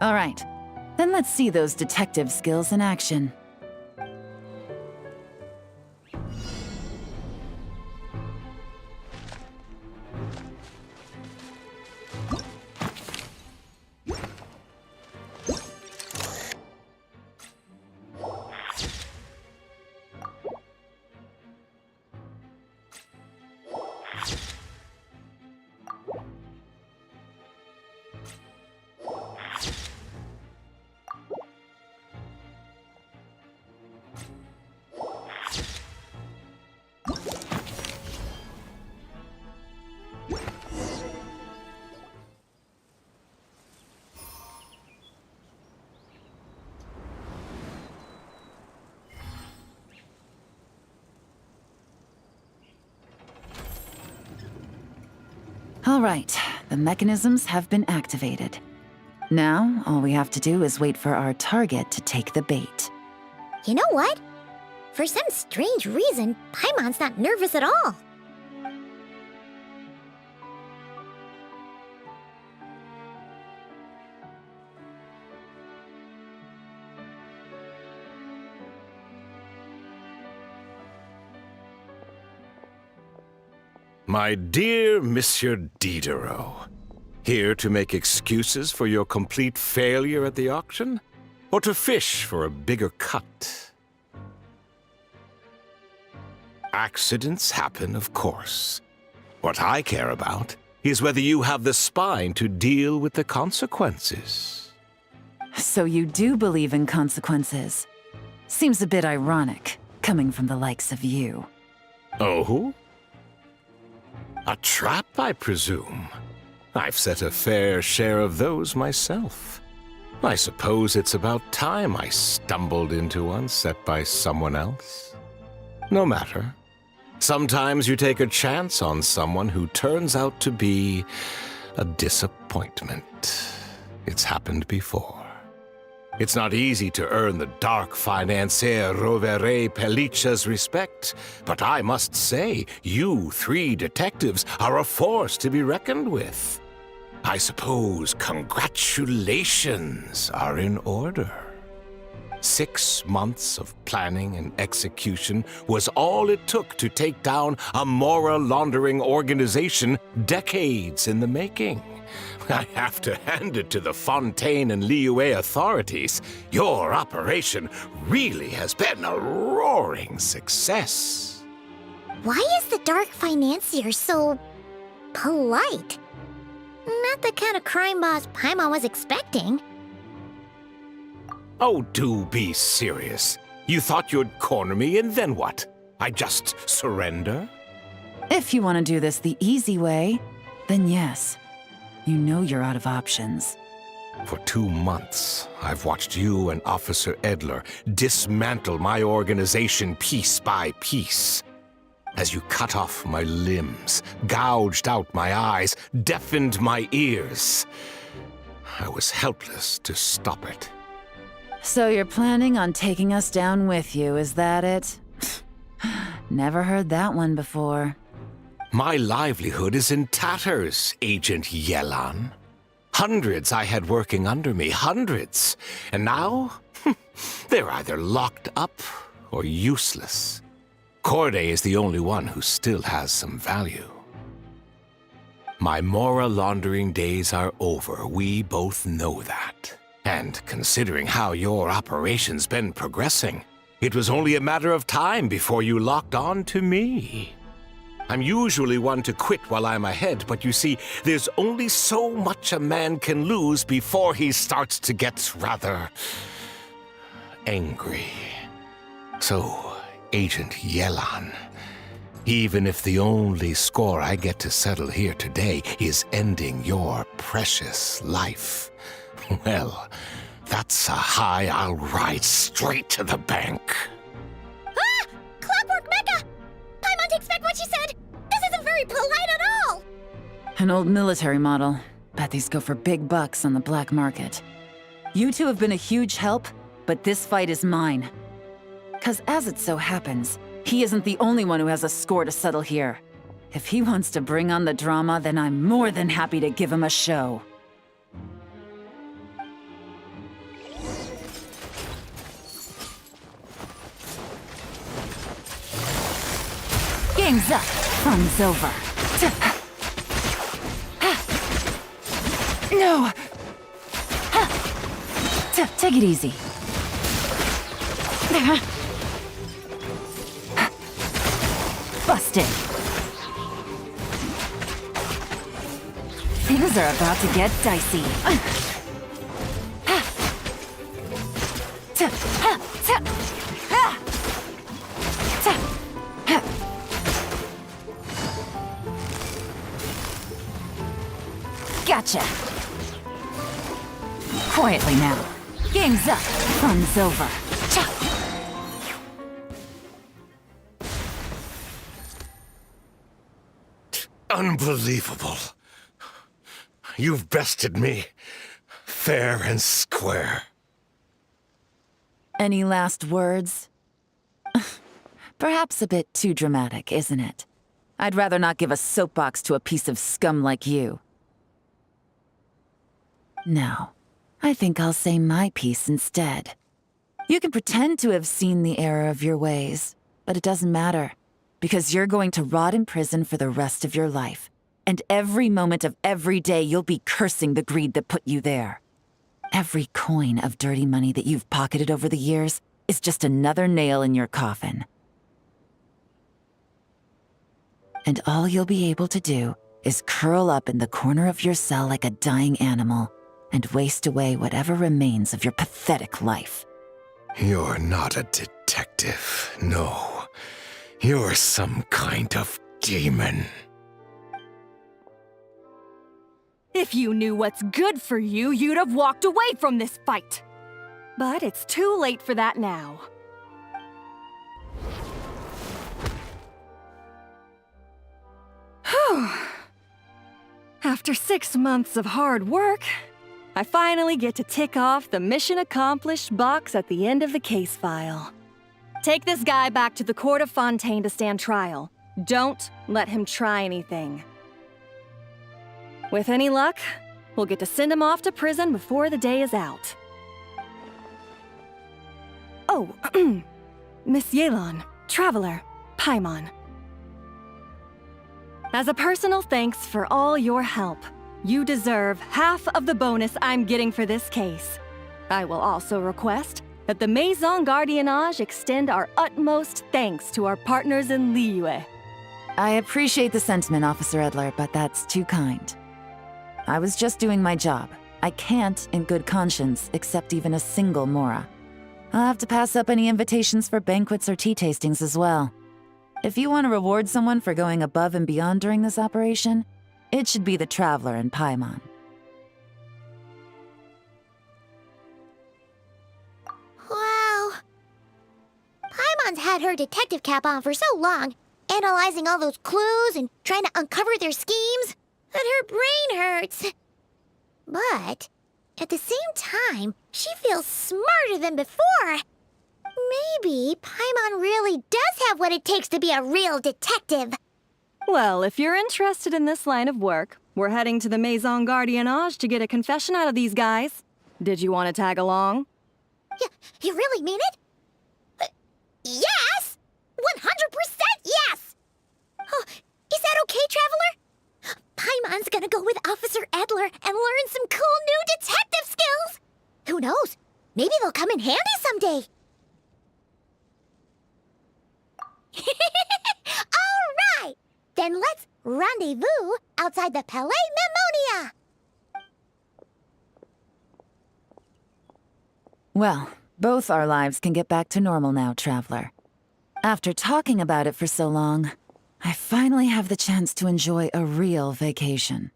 All right, then let's see those detective skills in action. All right, the mechanisms have been activated. Now, all we have to do is wait for our target to take the bait. You know what? For some strange reason, Paimon's not nervous at all. My dear Monsieur Diderot, here to make excuses for your complete failure at the auction? Or to fish for a bigger cut? Accidents happen, of course. What I care about is whether you have the spine to deal with the consequences. So you do believe in consequences. Seems a bit ironic, coming from the likes of you. Oh? A trap, I presume. I've set a fair share of those myself. I suppose it's about time I stumbled into one set by someone else. No matter. Sometimes you take a chance on someone who turns out to be a disappointment. It's happened before. It's not easy to earn the dark financier Rovere Pelliccia's respect, but I must say, you three detectives are a force to be reckoned with. I suppose congratulations are in order. 6 months of planning and execution was all it took to take down a Mora laundering organization decades in the making. I have to hand it to the Fontaine and Liyue authorities. Your operation really has been a roaring success. Why is the Dark Financier so polite? Not the kind of crime boss Paimon was expecting. Oh, do be serious. You thought you'd corner me and then what? I just surrender? If you want to do this the easy way, then yes. You know you're out of options. For 2 months, I've watched you and Officer Edler dismantle my organization piece by piece. As you cut off my limbs, gouged out my eyes, deafened my ears. I was helpless to stop it. So you're planning on taking us down with you, is that it? Never heard that one before. My livelihood is in tatters, Agent Yelan. Hundreds I had working under me, hundreds. And now, they're either locked up or useless. Corday is the only one who still has some value. My Mora laundering days are over, we both know that. And considering how your operation's been progressing, it was only a matter of time before you locked on to me. I'm usually one to quit while I'm ahead, but you see, there's only so much a man can lose before he starts to get rather angry. So, Agent Yelan, even if the only score I get to settle here today is ending your precious life, well, that's a high I'll ride straight to the bank. Ah! Clockwork Mecha! Paimon takes back what she said! An old military model. Bet these go for big bucks on the black market. You two have been a huge help, but this fight is mine. 'Cause as it so happens, he isn't the only one who has a score to settle here. If he wants to bring on the drama, then I'm more than happy to give him a show. Game's up. Fun's over. No! Take it easy. Busted. Things are about to get dicey. Gotcha. Quietly now. Game's up. Fun's over. Unbelievable. You've bested me. Fair and square. Any last words? Perhaps a bit too dramatic, isn't it? I'd rather not give a soapbox to a piece of scum like you. No, I think I'll say my piece instead. You can pretend to have seen the error of your ways, but it doesn't matter, because you're going to rot in prison for the rest of your life. And every moment of every day you'll be cursing the greed that put you there. Every coin of dirty money that you've pocketed over the years is just another nail in your coffin. And all you'll be able to do is curl up in the corner of your cell like a dying animal and waste away whatever remains of your pathetic life. You're not a detective, no. You're some kind of demon. If you knew what's good for you, you'd have walked away from this fight. But it's too late for that now. Whew. After 6 months of hard work, I finally get to tick off the mission accomplished box at the end of the case file. Take this guy back to the court of Fontaine to stand trial. Don't let him try anything. With any luck, we'll get to send him off to prison before the day is out. Oh, Miss Yelan, Traveler, Paimon. As a personal thanks for all your help, you deserve half of the bonus I'm getting for this case. I will also request that the Maison Gardiennage extend our utmost thanks to our partners in Liyue. I appreciate the sentiment, Officer Edler, but that's too kind. I was just doing my job. I can't, in good conscience, accept even a single Mora. I'll have to pass up any invitations for banquets or tea tastings as well. If you want to reward someone for going above and beyond during this operation, it should be the Traveler and Paimon. Wow. Paimon's had her detective cap on for so long, analyzing all those clues and trying to uncover their schemes, that her brain hurts. But at the same time, she feels smarter than before. Maybe Paimon really does have what it takes to be a real detective. Well, if you're interested in this line of work, we're heading to the Maison Gardiennage to get a confession out of these guys. Did you want to tag along? You really mean it? Yes! 100% yes! Oh, is that okay, Traveler? Paimon's gonna go with Officer Edler and learn some cool new detective skills! Who knows? Maybe they'll come in handy someday. All right! Then let's rendezvous outside the Palais Memonia! Well, both our lives can get back to normal now, Traveler. After talking about it for so long, I finally have the chance to enjoy a real vacation.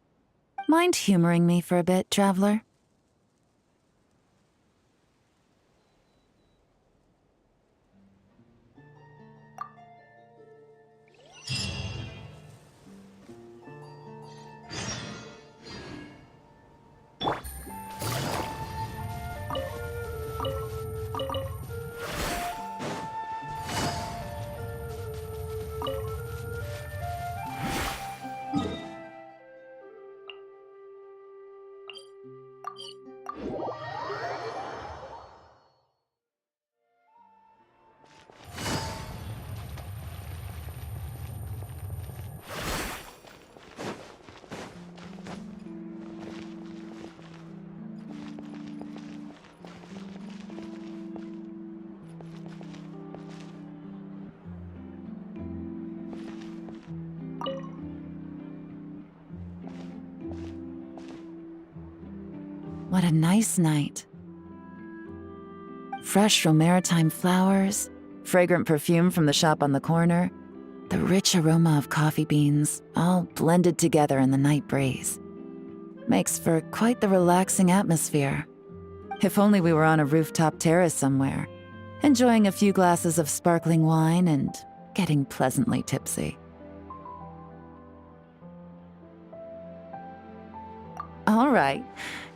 Mind humoring me for a bit, Traveler? what a nice night. Fresh from maritime flowers, fragrant perfume from the shop on the corner, the rich aroma of coffee beans, all blended together in the night breeze. Makes for quite the relaxing atmosphere. If only we were on a rooftop terrace somewhere, enjoying a few glasses of sparkling wine and getting pleasantly tipsy. All right,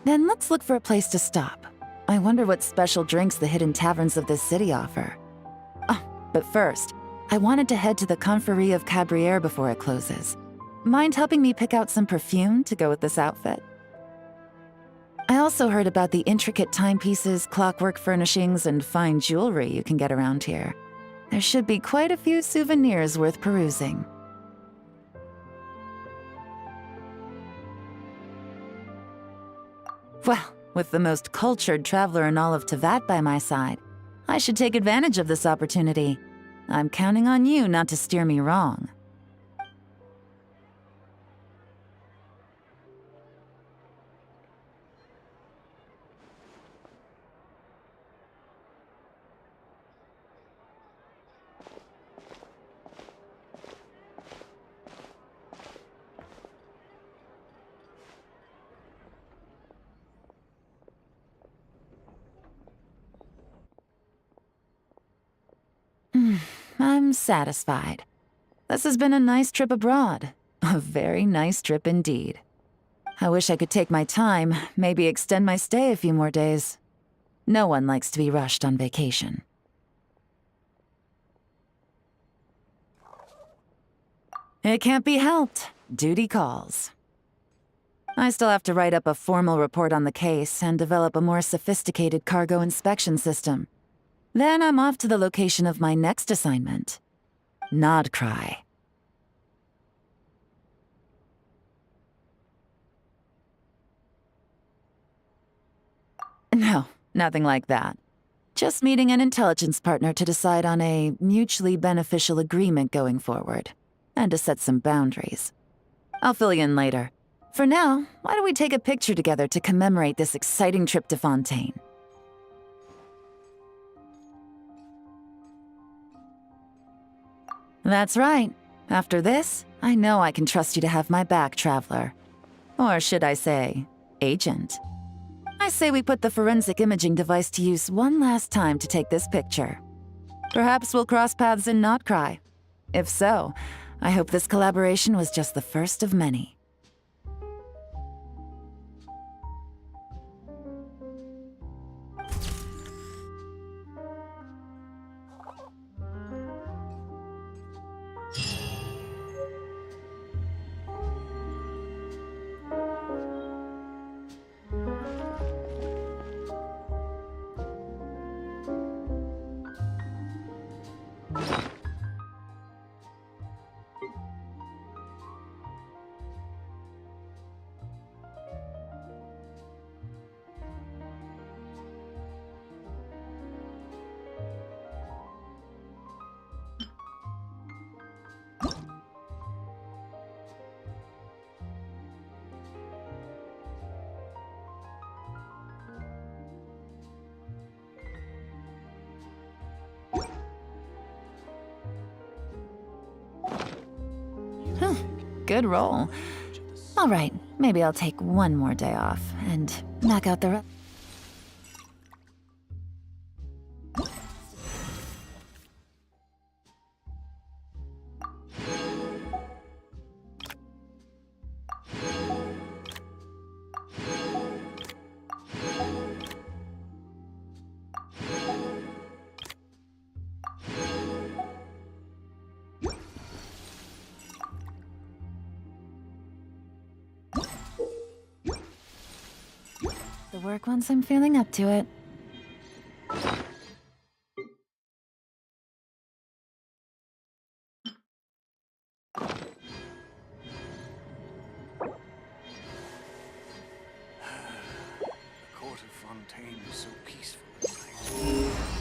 then let's look for a place to stop. I wonder what special drinks the hidden taverns of this city offer. Oh, but first, I wanted to head to the Confrérie of Cabrières before it closes. Mind helping me pick out some perfume to go with this outfit? I also heard about the intricate timepieces, clockwork furnishings, and fine jewelry you can get around here. There should be quite a few souvenirs worth perusing. Well, with the most cultured traveler in all of Tevat by my side, I should take advantage of this opportunity. I'm counting on you not to steer me wrong. I'm satisfied. This has been a nice trip abroad. A very nice trip indeed. I wish I could take my time, maybe extend my stay a few more days. No one likes to be rushed on vacation. It can't be helped. Duty calls. I still have to write up a formal report on the case and develop a more sophisticated cargo inspection system. Then I'm off to the location of my next assignment. Nodcry. No, nothing like that. Just meeting an intelligence partner to decide on a mutually beneficial agreement going forward, and to set some boundaries. I'll fill you in later. For now, why don't we take a picture together to commemorate this exciting trip to Fontaine? That's right. After this, I know I can trust you to have my back, Traveler. Or should I say, Agent. I say we put the forensic imaging device to use one last time to take this picture. Perhaps we'll cross paths in Nodcry. If so, I hope this collaboration was just the first of many. Good roll. All right, maybe I'll take one more day off and knock out the rest. The work once I'm feeling up to it. The court of Fontaine is so peaceful at night.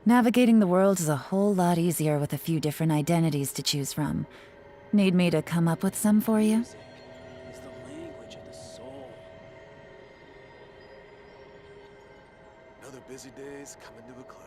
Navigating the world is a whole lot easier with a few different identities to choose from. Need me to come up with some for you? Music is the language of the soul. Another busy day's coming to a close.